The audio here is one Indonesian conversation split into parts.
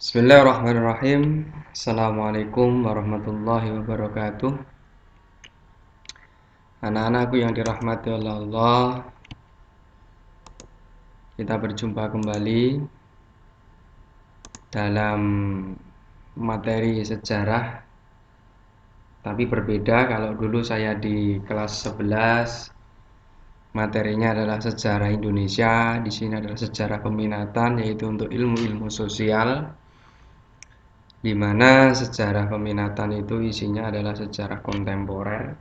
Bismillahirrahmanirrahim. Assalamualaikum warahmatullahi wabarakatuh. Anak-anakku yang dirahmati oleh Allah, kita berjumpa kembali dalam materi sejarah. Tapi berbeda kalau dulu saya di kelas 11, materinya adalah sejarah Indonesia. Di sini adalah sejarah peminatan, yaitu untuk ilmu-ilmu sosial. Di mana sejarah peminatan itu isinya adalah sejarah kontemporer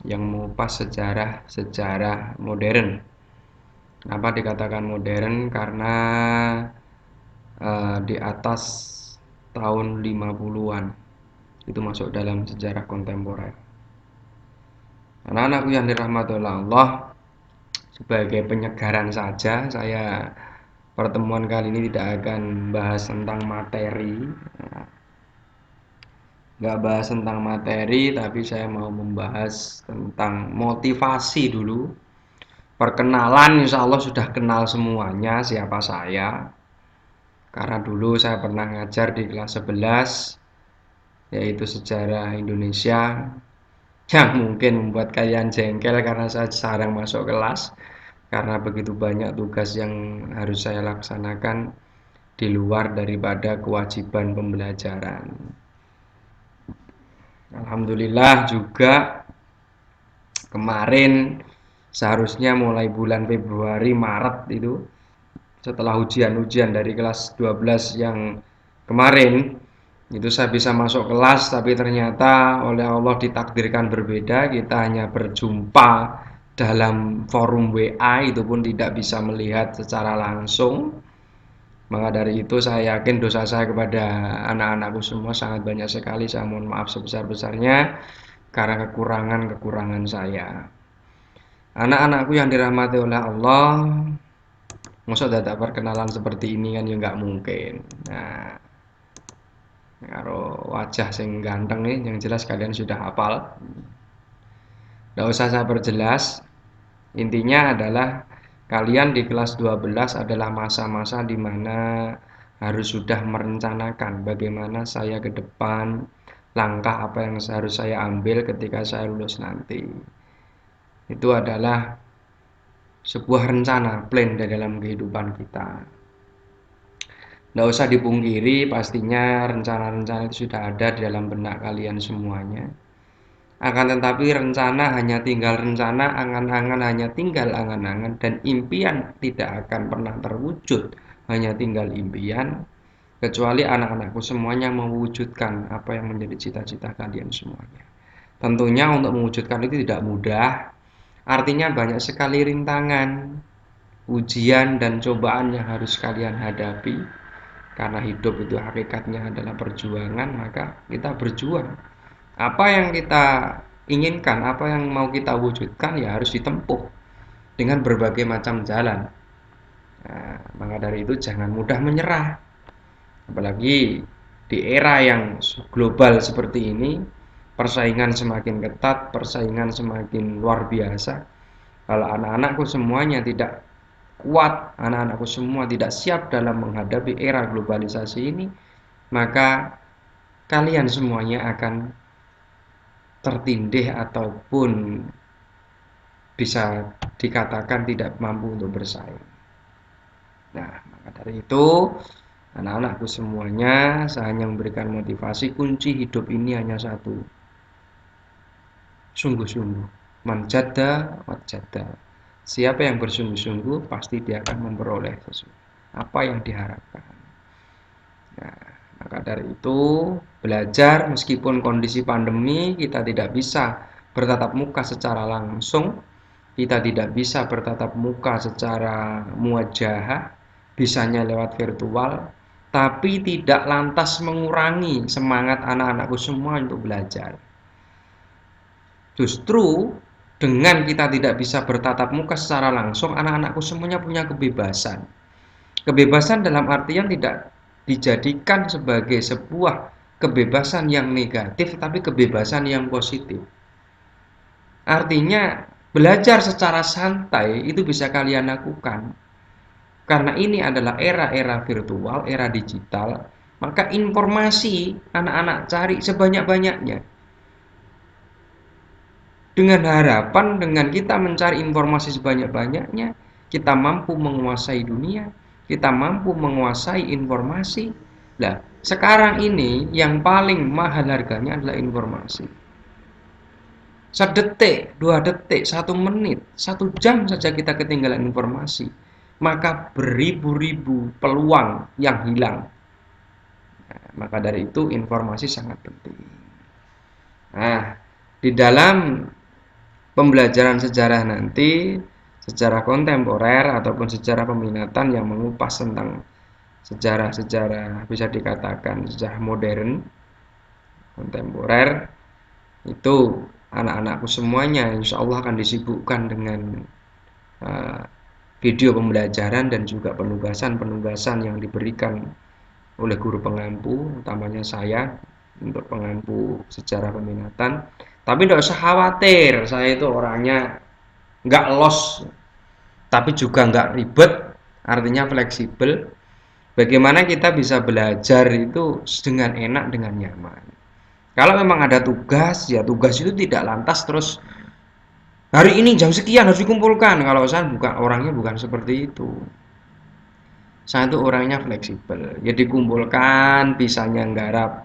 yang mengupas sejarah modern. Kenapa dikatakan modern? Karena di atas tahun 50-an itu masuk dalam sejarah kontemporer. Anak-anakku yang dirahmati oleh Allah, sebagai penyegaran saja, saya pertemuan kali ini tidak akan bahas tentang materi, nggak bahas tentang materi, tapi saya mau membahas tentang motivasi dulu. Perkenalan, insya Allah sudah kenal semuanya siapa saya, karena dulu saya pernah ngajar di kelas 11, yaitu sejarah Indonesia, yang mungkin membuat kalian jengkel karena saya jarang masuk kelas, karena begitu banyak tugas yang harus saya laksanakan di luar daripada kewajiban pembelajaran. Alhamdulillah juga kemarin, seharusnya mulai bulan Februari Maret itu, setelah ujian-ujian dari kelas 12 yang kemarin, itu saya bisa masuk kelas, tapi ternyata oleh Allah ditakdirkan berbeda. Kita hanya berjumpa dalam forum WA, itu pun tidak bisa melihat secara langsung. Maka dari itu saya yakin dosa saya kepada anak-anakku semua sangat banyak sekali. Saya mohon maaf sebesar-besarnya karena kekurangan-kekurangan saya. Anak-anakku yang dirahmati oleh Allah, maksud ada perkenalan seperti ini kan ya nggak mungkin. Nah, karo wajah sing ganteng nih, yang jelas kalian sudah hafal. Nggak usah saya perjelas. Intinya adalah kalian di kelas 12 adalah masa-masa di mana harus sudah merencanakan bagaimana saya ke depan, langkah apa yang harus saya ambil ketika saya lulus nanti. Itu adalah sebuah rencana, plan di dalam kehidupan kita. Nggak usah dipungkiri, pastinya rencana-rencana itu sudah ada di dalam benak kalian semuanya. Akan tetapi rencana hanya tinggal rencana, angan-angan hanya tinggal angan-angan, dan impian tidak akan pernah terwujud, hanya tinggal impian, kecuali anak-anakku semuanya mewujudkan apa yang menjadi cita-cita kalian semuanya. Tentunya untuk mewujudkan itu tidak mudah, artinya banyak sekali rintangan, ujian, dan cobaan yang harus kalian hadapi. Karena hidup itu hakikatnya adalah perjuangan, maka kita berjuang. Apa yang kita inginkan, apa yang mau kita wujudkan, ya harus ditempuh dengan berbagai macam jalan. Nah, maka dari itu jangan mudah menyerah. Apalagi di era yang global seperti ini, persaingan semakin ketat, persaingan semakin luar biasa. Kalau anak-anakku semuanya tidak kuat, anak-anakku semua tidak siap dalam menghadapi era globalisasi ini, maka kalian semuanya akan tertindih ataupun bisa dikatakan tidak mampu untuk bersaing. Nah, maka dari itu, anak-anakku semuanya, saya hanya memberikan motivasi. Kunci hidup ini hanya satu: sungguh-sungguh. Man jadda wajadda. Siapa yang bersungguh-sungguh, pasti dia akan memperoleh sesuatu apa yang diharapkan. Nah, maka dari itu, belajar meskipun kondisi pandemi, kita tidak bisa bertatap muka secara langsung, kita tidak bisa bertatap muka secara muwajahah, bisanya lewat virtual, tapi tidak lantas mengurangi semangat anak-anakku semua untuk belajar. Justru dengan kita tidak bisa bertatap muka secara langsung, anak-anakku semuanya punya kebebasan. Kebebasan dalam artian tidak dijadikan sebagai sebuah kebebasan yang negatif, tapi kebebasan yang positif. Artinya, belajar secara santai itu bisa kalian lakukan. Karena ini adalah era-era virtual, era digital, maka informasi anak-anak cari sebanyak-banyaknya. Dengan harapan dengan kita mencari informasi sebanyak-banyaknya, kita mampu menguasai dunia, kita mampu menguasai informasi. Nah, sekarang ini yang paling mahal harganya adalah informasi. Sedetik, 2 detik, 1 menit, 1 jam saja kita ketinggalan informasi, maka beribu-ribu peluang yang hilang. Nah, maka dari itu informasi sangat penting. Nah, di dalam pembelajaran sejarah nanti, sejarah kontemporer ataupun sejarah peminatan yang mengupas tentang sejarah-sejarah bisa dikatakan sejarah modern, kontemporer, itu anak-anakku semuanya insya Allah akan disibukkan dengan video pembelajaran dan juga penugasan-penugasan yang diberikan oleh guru pengampu, utamanya saya untuk pengampu sejarah peminatan. Tapi tidak usah khawatir, saya itu orangnya nggak los, tapi juga nggak ribet, artinya fleksibel. Bagaimana kita bisa belajar itu dengan enak, dengan nyaman. Kalau memang ada tugas, ya tugas itu tidak lantas terus hari ini jam sekian harus dikumpulkan. Kalau saya orangnya bukan seperti itu. Saya itu orangnya fleksibel. Ya dikumpulkan, bisanya nggarap.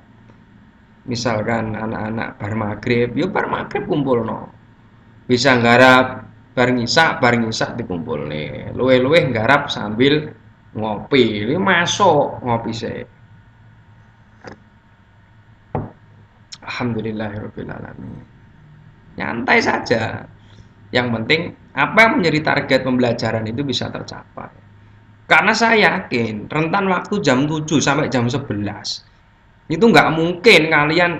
Misalkan anak-anak bar maghrib, ya bar maghrib kumpul no. Bisa nggarap bar ngisak dikumpul nih. Luwe-luwe nggarap sambil ngopi. Ini masuk ngopi saya. Alhamdulillahirrahmanirrahim. Nyantai saja. Yang penting apa yang menjadi target pembelajaran itu bisa tercapai. Karena saya yakin rentan waktu jam 7 sampai jam 11 itu nggak mungkin kalian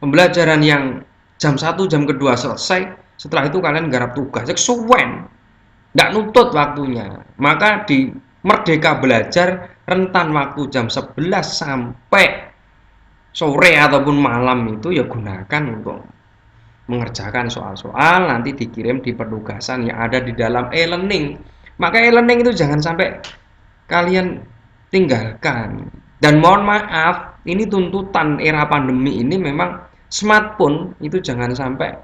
pembelajaran yang jam 1 jam kedua selesai, setelah itu kalian garap tugas. Kesuwen, nggak nutut waktunya. Maka di Merdeka Belajar rentan waktu jam 11 sampai sore ataupun malam itu ya gunakan untuk mengerjakan soal-soal, nanti dikirim di penugasan yang ada di dalam e-learning. Maka e-learning itu jangan sampai kalian tinggalkan. Dan mohon maaf, ini tuntutan era pandemi ini memang smartphone itu jangan sampai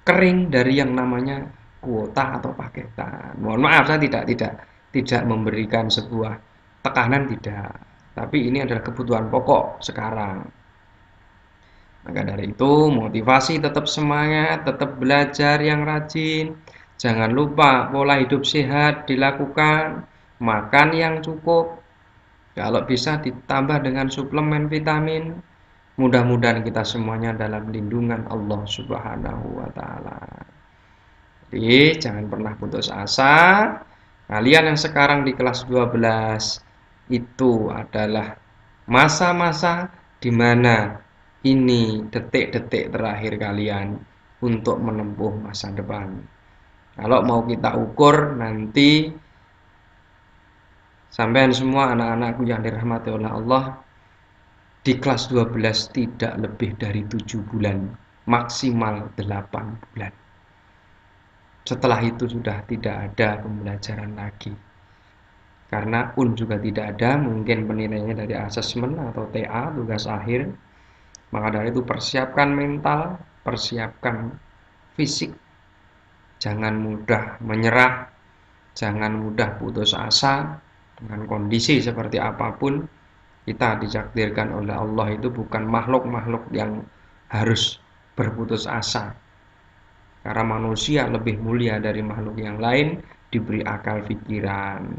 kering dari yang namanya kuota atau paketan. Mohon maaf, saya tidak memberikan sebuah tekanan, tidak. Tapi ini adalah kebutuhan pokok sekarang. Maka dari itu, motivasi tetap semangat, tetap belajar yang rajin. Jangan lupa pola hidup sehat dilakukan, makan yang cukup. Kalau bisa ditambah dengan suplemen vitamin. Mudah-mudahan kita semuanya dalam lindungan Allah Subhanahu wa taala. Jadi, jangan pernah putus asa. Kalian yang sekarang di kelas 12 itu adalah masa-masa di mana ini detik-detik terakhir kalian untuk menempuh masa depan. Kalau mau kita ukur nanti sampean semua anak-anakku yang dirahmati oleh Allah di kelas 12 tidak lebih dari 7 bulan, maksimal 8 bulan. Setelah itu sudah tidak ada pembelajaran lagi. Karena juga tidak ada, mungkin penilaiannya dari asesmen atau TA, tugas akhir. Maka dari itu persiapkan mental, persiapkan fisik. Jangan mudah menyerah, jangan mudah putus asa. Dengan kondisi seperti apapun, kita ditakdirkan oleh Allah itu bukan makhluk-makhluk yang harus berputus asa. Karena manusia lebih mulia dari makhluk yang lain, diberi akal pikiran,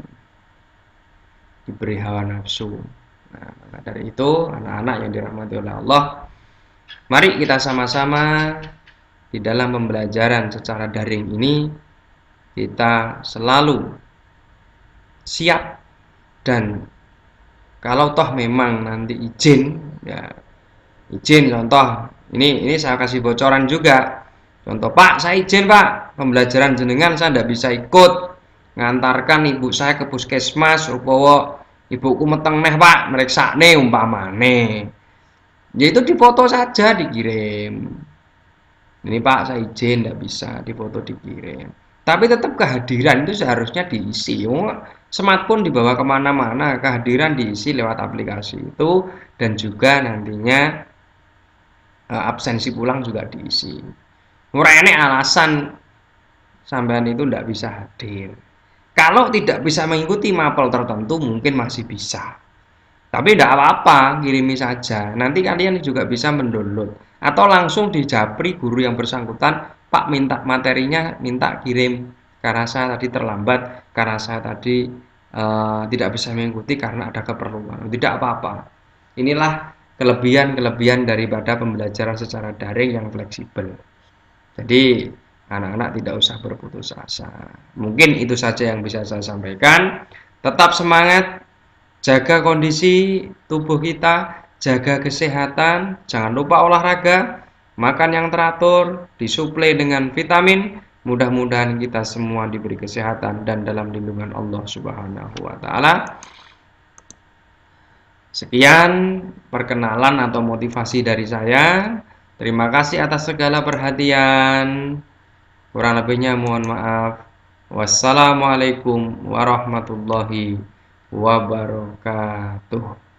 diberi hawa nafsu. Nah, maka dari itu, anak-anak yang dirahmati oleh Allah, mari kita sama-sama di dalam pembelajaran secara daring ini, kita selalu siap. Dan kalau toh memang nanti izin, ya izin, contoh, ini saya kasih bocoran juga. Contoh, Pak, saya izin Pak, pembelajaran jenengan saya tidak bisa ikut, ngantarkan ibu saya ke puskesmas, rupawa ibuku meteng neh Pak, meriksa nih umpamane. Ya itu difoto saja dikirim. Ini Pak, saya izin tidak bisa, difoto dikirim. Tapi tetap kehadiran itu seharusnya diisi. Smartphone dibawa kemana-mana, kehadiran diisi lewat aplikasi itu, dan juga nantinya absensi pulang juga diisi. Ora enek alasan sampean itu tidak bisa hadir. Kalau tidak bisa mengikuti mapel tertentu mungkin masih bisa. Tapi tidak apa-apa, kirimi saja. Nanti kalian juga bisa mendownload atau langsung dijapri guru yang bersangkutan, Pak minta materinya, minta kirim karena saya tadi terlambat, karena saya tadi tidak bisa mengikuti karena ada keperluan. Tidak apa-apa. Inilah kelebihan-kelebihan daripada pembelajaran secara daring yang fleksibel. Jadi anak-anak tidak usah berputus asa. Mungkin itu saja yang bisa saya sampaikan. Tetap semangat, jaga kondisi tubuh kita, jaga kesehatan, jangan lupa olahraga, makan yang teratur, disuplai dengan vitamin. Mudah-mudahan kita semua diberi kesehatan dan dalam lindungan Allah Subhanahu wa taala. Sekian perkenalan atau motivasi dari saya. Terima kasih atas segala perhatian. Kurang lebihnya mohon maaf. Wassalamualaikum warahmatullahi wabarakatuh.